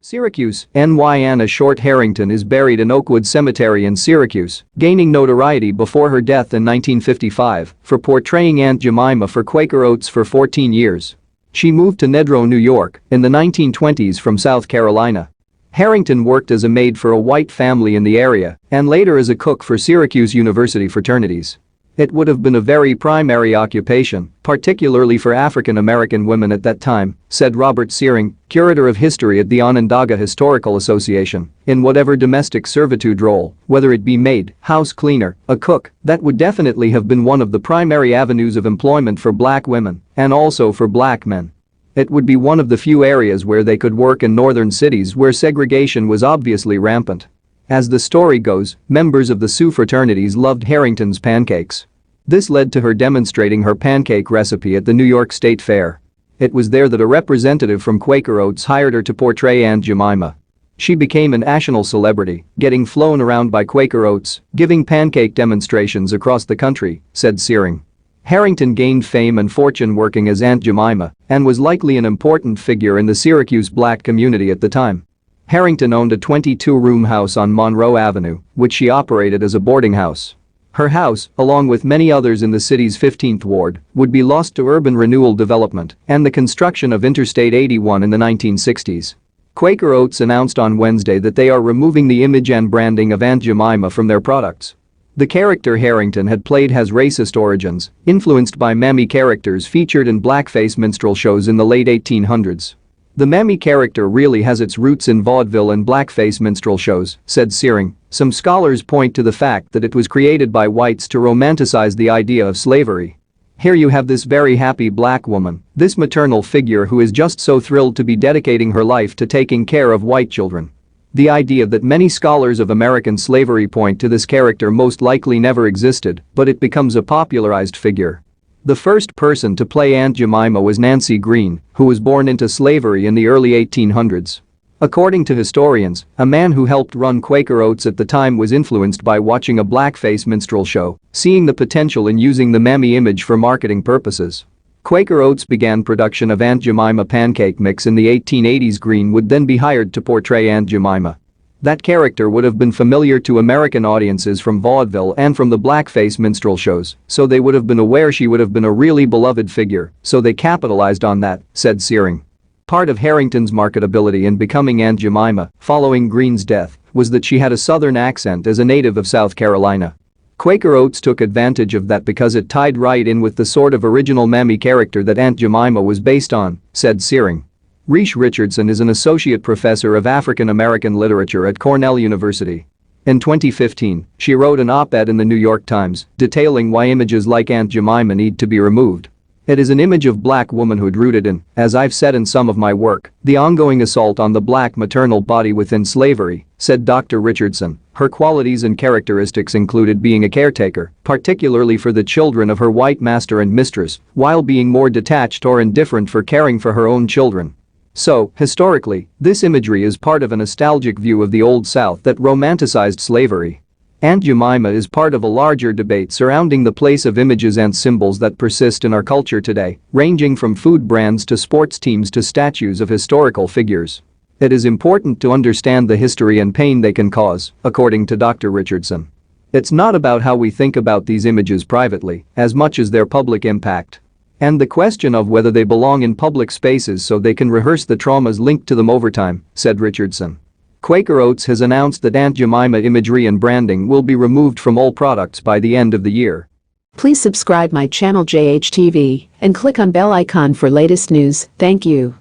Syracuse, NY. Anna Short Harrington is buried in Oakwood Cemetery in Syracuse, gaining notoriety before her death in 1955 for portraying Aunt Jemima for Quaker Oats for 14 years. She moved to Nedrow, New York, in the 1920s from South Carolina. Harrington worked as a maid for a white family in the area and later as a cook for Syracuse University fraternities. It would have been a very primary occupation, particularly for African American women at that time, said Robert Searing, Curator of History at the Onondaga Historical Association, in whatever domestic servitude role, whether it be maid, house cleaner, a cook, that would definitely have been one of the primary avenues of employment for black women and also for black men. It would be one of the few areas where they could work in northern cities where segregation was obviously rampant. As the story goes, members of the Sioux fraternities loved Harrington's pancakes. This led to her demonstrating her pancake recipe at the New York State Fair. It was there that a representative from Quaker Oats hired her to portray Aunt Jemima. She became a national celebrity, getting flown around by Quaker Oats, giving pancake demonstrations across the country, said Searing. Harrington gained fame and fortune working as Aunt Jemima and was likely an important figure in the Syracuse black community at the time. Harrington owned a 22-room house on Monroe Avenue, which she operated as a boarding house. Her house, along with many others in the city's 15th ward, would be lost to urban renewal development and the construction of Interstate 81 in the 1960s. Quaker Oats announced on Wednesday that they are removing the image and branding of Aunt Jemima from their products. The character Harrington had played has racist origins, influenced by mammy characters featured in blackface minstrel shows in the late 1800s. The mammy character really has its roots in vaudeville and blackface minstrel shows, said Searing. Some scholars point to the fact that it was created by whites to romanticize the idea of slavery. Here you have this very happy black woman, this maternal figure who is just so thrilled to be dedicating her life to taking care of white children. The idea that many scholars of American slavery point to this character most likely never existed, but it becomes a popularized figure. The first person to play Aunt Jemima was Nancy Green, who was born into slavery in the early 1800s. According to historians, a man who helped run Quaker Oats at the time was influenced by watching a blackface minstrel show, seeing the potential in using the mammy image for marketing purposes. Quaker Oats began production of Aunt Jemima pancake mix in the 1880s. Green would then be hired to portray Aunt Jemima. That character would have been familiar to American audiences from vaudeville and from the blackface minstrel shows, so they would have been aware she would have been a really beloved figure, so they capitalized on that, said Searing. Part of Harrington's marketability in becoming Aunt Jemima, following Green's death, was that she had a southern accent as a native of South Carolina. Quaker Oats took advantage of that because it tied right in with the sort of original mammy character that Aunt Jemima was based on, said Searing. Reese Richardson is an associate professor of African American literature at Cornell University. In 2015, she wrote an op-ed in the New York Times detailing why images like Aunt Jemima need to be removed. It is an image of black womanhood rooted in, as I've said in some of my work, the ongoing assault on the black maternal body within slavery, said Dr. Richardson. Her qualities and characteristics included being a caretaker, particularly for the children of her white master and mistress, while being more detached or indifferent for caring for her own children. So, historically, this imagery is part of a nostalgic view of the Old South that romanticized slavery. Aunt Jemima is part of a larger debate surrounding the place of images and symbols that persist in our culture today, ranging from food brands to sports teams to statues of historical figures. It is important to understand the history and pain they can cause, according to Dr. Richardson. It's not about how we think about these images privately, as much as their public impact. And the question of whether they belong in public spaces so they can rehearse the traumas linked to them over time, said Richardson. Quaker Oats has announced that Aunt Jemima imagery and branding will be removed from all products by the end of the year. Please subscribe my channel JHTV and click on bell icon for latest news. Thank you.